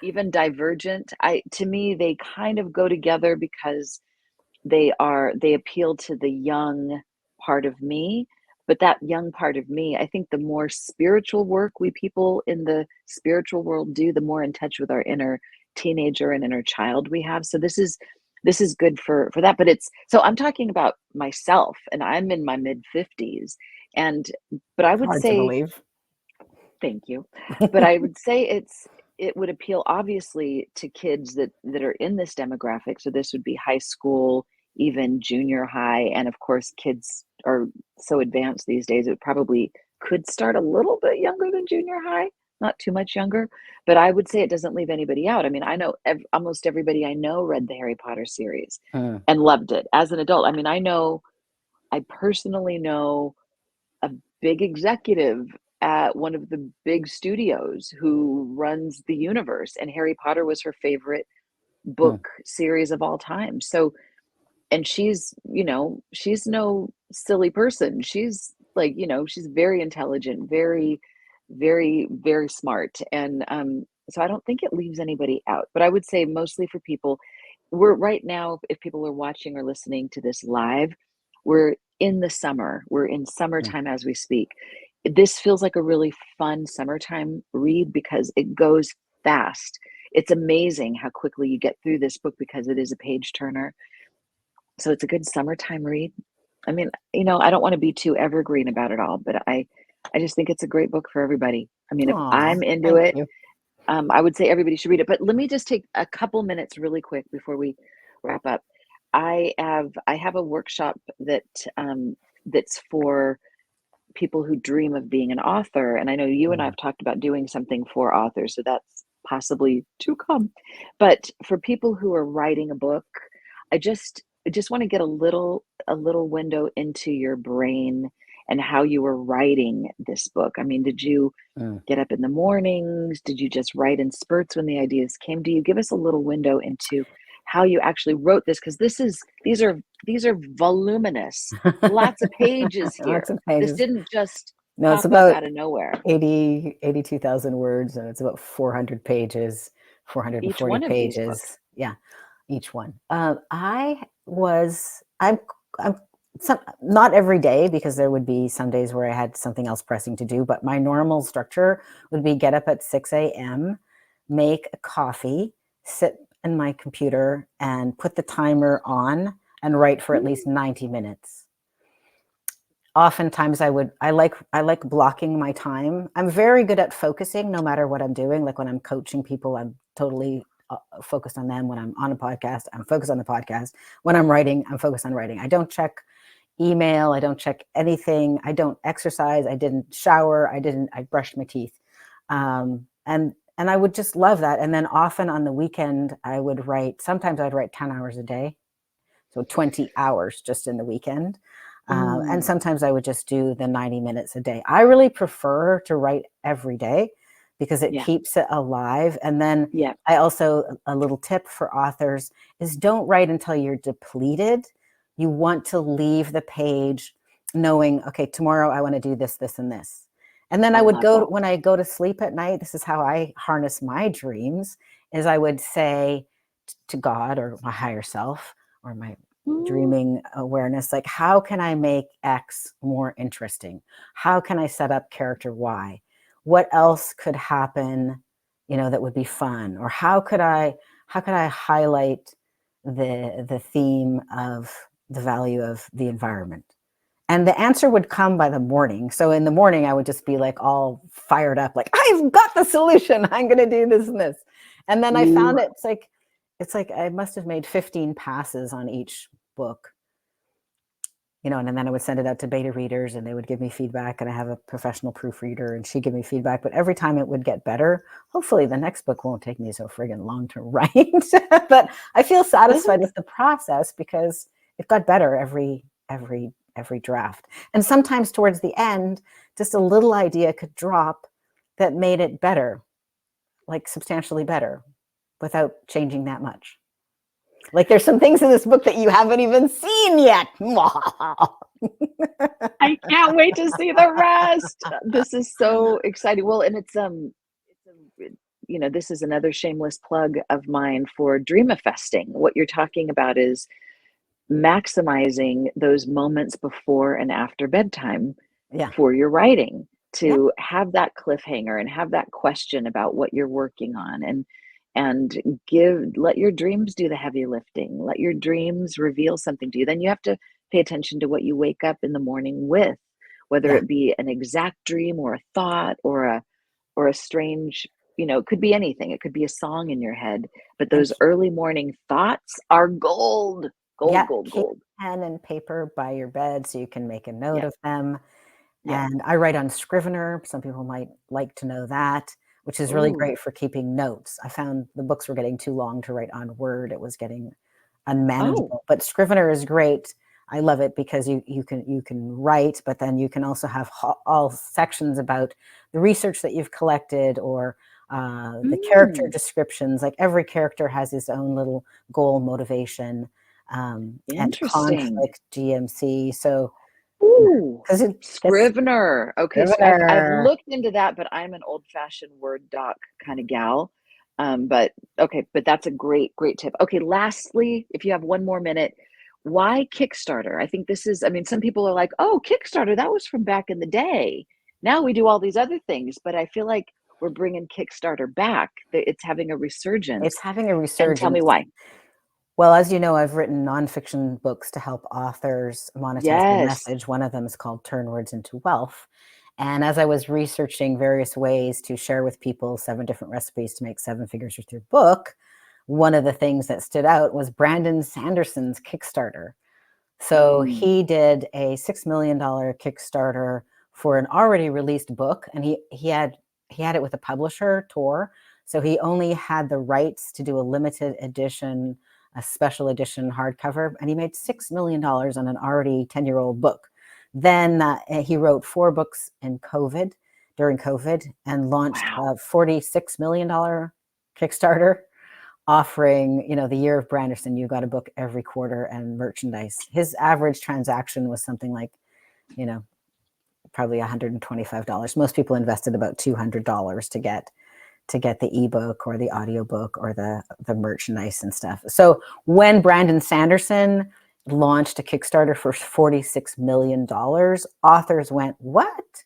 Even Divergent, I to me they kind of go together because they appeal to the young part of me, but that young part of me, I think the more spiritual work we people in the spiritual world do, the more in touch with our inner teenager and inner child we have. So this is good for that, but it's so I'm talking about myself and I'm in my mid 50s, and but I would Hard to say believe. thank you. But I would say it would appeal obviously to kids that are in this demographic. So this would be high school, even junior high, and of course kids are so advanced these days it probably could start a little bit younger than junior high, not too much younger, but I would say it doesn't leave anybody out. I mean, I know almost everybody I know read the Harry Potter series Hmm. and loved it as an adult. I mean, I personally know a big executive at one of the big studios who runs the universe, and Harry Potter was her favorite Hmm. book series of all time. So, and she's no silly person. She's like, she's very intelligent, very, very, very smart. And so I don't think it leaves anybody out. But I would say mostly for people, we're right now, if people are watching or listening to this live, we're in the summer. We're in Hmm. summertime as we speak. This feels like a really fun summertime read because it goes fast. It's amazing how quickly you get through this book because it is a page turner. So it's a good summertime read. I mean, I don't want to be too evergreen about it all, but I just think it's a great book for everybody. I mean, if Aw, I'm into thank it, you. I would say everybody should read it. But let me just take a couple minutes really quick before we wrap up. I have a workshop that's for people who dream of being an author, and I know you and I Hmm. have talked about doing something for authors, so that's possibly to come. But for people who are writing a book, I just want to get a little window into your brain and how you were writing this book. I mean, did you Hmm. get up in the mornings? Did you just write in spurts when the ideas came to you? Give us a little window into how you actually wrote this, because these are voluminous, lots of pages Lots here. of This pages. didn't just No, it's pop up about out of nowhere. 82,000 words, and it's about 400 pages, Each 440 one of these books. pages. Yeah, each one. I'm some, not every day, because there would be some days where I had something else pressing to do, but my normal structure would be get up at 6 a.m., make a coffee, sit in my computer and put the timer on and write for at least Mm, 90 minutes. Oftentimes I like blocking my time. I'm very good at focusing no matter what I'm doing. Like when I'm coaching people, I'm totally focused on them. When I'm on a podcast, I'm focused on the podcast. When I'm writing, I'm focused on writing. I don't check email, I don't check anything, I don't exercise, I didn't shower, I brushed my teeth. And and I would just love that. And then often on the weekend, I would write, sometimes I'd write 10 hours a day. So 20 hours just in the weekend. And Mm, sometimes I would just do the 90 minutes a day. I really prefer to write every day because it yeah. keeps it alive. And then Yeah. I also, a little tip for authors is don't write until you're depleted. You want to leave the page knowing, okay, tomorrow I want to do this, this, and this. And then I I would love go, that. when I go to sleep at night, this is how I harness my dreams, is I would say to God or my higher self or my Mm, dreaming awareness, like, how can I make X more interesting? How can I set up character Y? What else could happen, that would be fun? Or how could I highlight the theme of the value of the environment? And the answer would come by the morning. So in the morning, I would just be like all fired up, like, I've got the solution. I'm going to do this and this. And then I found you it's like I must have made 15 passes on each book, and then I would send it out to beta readers and they would give me feedback. And I have a professional proofreader and she'd give me feedback. But every time it would get better. Hopefully the next book won't take me so friggin' long to write. But I feel satisfied doesn't with the process because it got better every draft. And sometimes towards the end, just a little idea could drop that made it better, like substantially better, without changing that much. Like there's some things in this book that you haven't even seen yet. I can't wait to see the rest. This is so exciting. Well, and this is another shameless plug of mine for dreamifesting. What you're talking about is maximizing those moments before and after bedtime Yeah. for your writing, Yeah. to have that cliffhanger and have that question about what you're working on, and let your dreams do the heavy lifting. Let your dreams reveal something to you. Then you have to pay attention to what you wake up in the morning with, whether Yeah. it be an exact dream or a thought or a strange, it could be anything. It could be a song in your head, but And those early morning thoughts are gold. Gold, yeah, gold, keep gold. pen and paper by your bed so you can make a note Yeah. of them. Yeah. And I write on Scrivener. Some people might like to know that, which is really Oh. great for keeping notes. I found the books were getting too long to write on Word. It was getting Oh. unmanageable. But Scrivener is great. I love it because you can write, but then you can also have all sections about the research that you've collected or the character Mm, descriptions. Like every character has his own little goal, motivation, and interesting. conflict, GMC. So Ooh, because it gets Scrivener. Okay, so I've Scrivener. looked into that, but I'm an old-fashioned Word doc kind of gal. But okay, but that's a great, great tip. Okay, lastly, if you have one more minute, why Kickstarter? I think this is, I mean, some people are like, oh, Kickstarter, that was from back in the day. Now we do all these other things, but I feel like we're bringing Kickstarter back. It's having a It's resurgence. having a And tell me resurgence. why. Well, as you know, I've written nonfiction books to help authors monetize their Yes. message. One of them is called Turn Words into Wealth. And as I was researching various ways to share with people 7 different recipes to make 7 figures with your book, one of the things that stood out was Brandon Sanderson's Kickstarter. So Mm, he did a $6 million Kickstarter for an already released book, and he had it with a publisher, Tor. So he only had the rights to do a limited edition, a special edition hardcover, and he made $6 million on an already 10-year-old book. Then he wrote 4 books during COVID, and launched wow. a $46 million Kickstarter offering, the year of Branderson, you got a book every quarter and merchandise. His average transaction was something like, you know, probably $125. Most people invested about $200 to get the ebook or the audiobook or the merchandise and stuff. So when Brandon Sanderson launched a Kickstarter for $46 million, authors went, "What?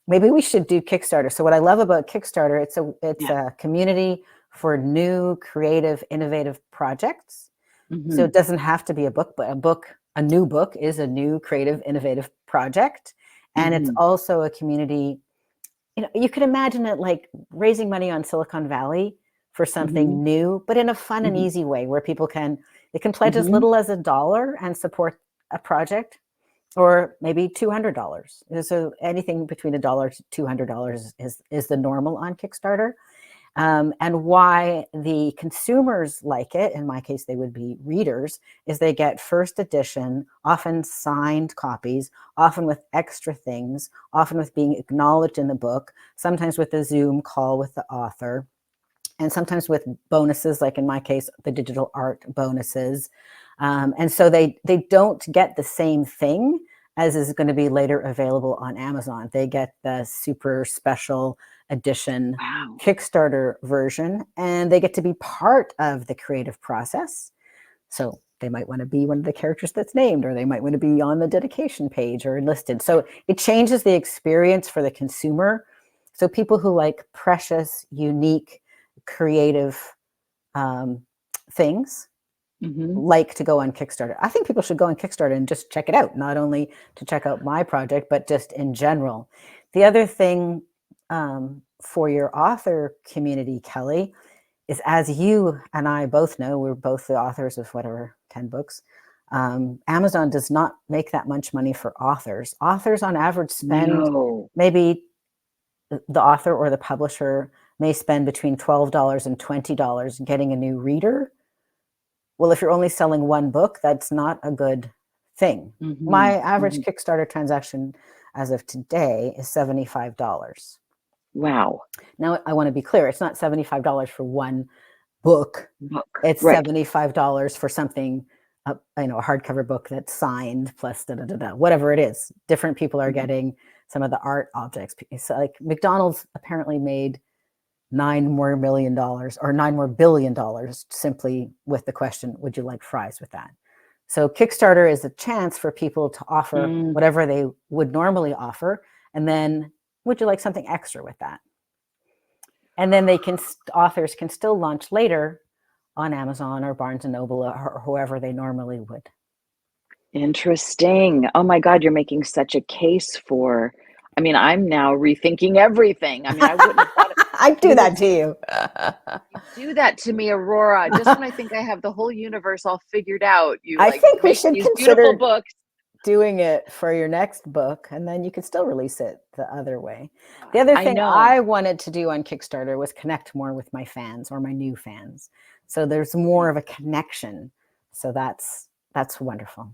Maybe we should do Kickstarter." So what I love about Kickstarter, it's Yeah. a community for new, creative, innovative projects. So Hmm. it doesn't have to be a book, but a new book is a new, creative, innovative project. And it's Hmm. also a community, you could imagine it like raising money on Silicon Valley for Hmm. something new, but in a fun and Hmm. easy way where they can pledge as Hmm. little as $1 and support a project, or maybe $200. So anything between $1 to $200 is the normal on Kickstarter. And why the consumers like it, in my case, they would be readers, is they get first edition, often signed copies, often with extra things, often with being acknowledged in the book, sometimes with a Zoom call with the author, and sometimes with bonuses, like in my case, the digital art bonuses. And so they don't get the same thing as is going to be later available on Amazon. They get the super special edition Wow. Kickstarter version, and they get to be part of the creative process. So they might want to be one of the characters that's named, or they might want to be on the dedication page or listed. So it changes the experience for the consumer. So people who like precious, unique, creative things Hmm. like to go on Kickstarter. I think people should go on Kickstarter and just check it out, not only to check out my project, but just in general. The other thing for your author community, Kelly, is, as you and I both know, we're both the authors of whatever, 10 books. Amazon does not make that much money for authors. Authors on average spend No. maybe, the author or the publisher may spend between $12 and $20 getting a new reader. Well, if you're only selling one book, that's not a good thing. Hmm. My average Hmm. Kickstarter transaction as of today is $75. Wow. Now, I want to be clear, it's not $75 for one book. Book. It's Right. $75 for something, a hardcover book that's signed plus da da da da, whatever it is. Different people are Mhm. getting some of the art objects. So like McDonald's apparently made $9 million more or $9 billion more simply with the question, would you like fries with that? So Kickstarter is a chance for people to offer Mm. whatever they would normally offer, and then would you like something extra with that? And then authors can still launch later on Amazon or Barnes and Noble or whoever they normally would. Interesting. Oh my God, you're making such a case for, I mean, I'm now rethinking everything. I mean, I wouldn't have thought it. I do You that would to you. do that to me, Aurora. Just when I think I have the whole universe all figured out, you I like think we make should these beautiful consider books. doing it for your next book, and then you could still release it the other way. The other I thing know. I wanted to do on Kickstarter was connect more with my fans or my new fans. So there's more of a connection. So that's wonderful.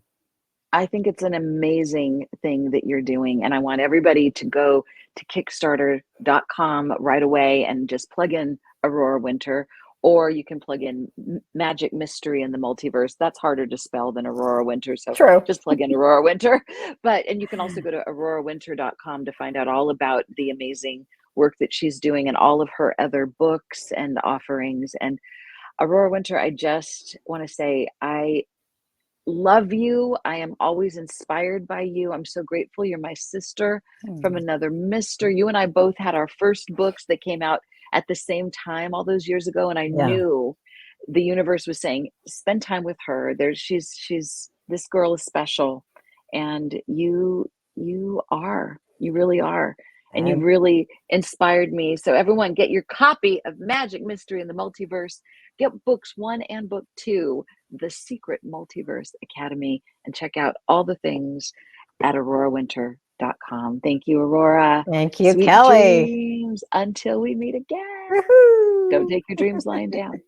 I think it's an amazing thing that you're doing. And I want everybody to go to Kickstarter.com right away and just plug in Aurora Winter, or you can plug in Magic Mystery in the Multiverse. That's harder to spell than Aurora Winter. So True. just plug in Aurora Winter. And you can also go to AuroraWinter.com to find out all about the amazing work that she's doing and all of her other books and offerings. And Aurora Winter, I just want to say, I love you. I am always inspired by you. I'm so grateful you're my sister from another mister. You and I both had our first books that came out at the same time all those years ago, and I Yeah. knew the universe was saying, spend time with her. She's this girl is special, and you really are. And you And really inspired me. So everyone, get your copy of Magic Mystery in the Multiverse. Get books 1 and book 2, The Secret Multiverse Academy, and check out all the things at AuroraWinter.com. Thank you, Aurora. thank you, Sweet Kelly. dreams until we meet again. Don't Woohoo! take your dreams lying down.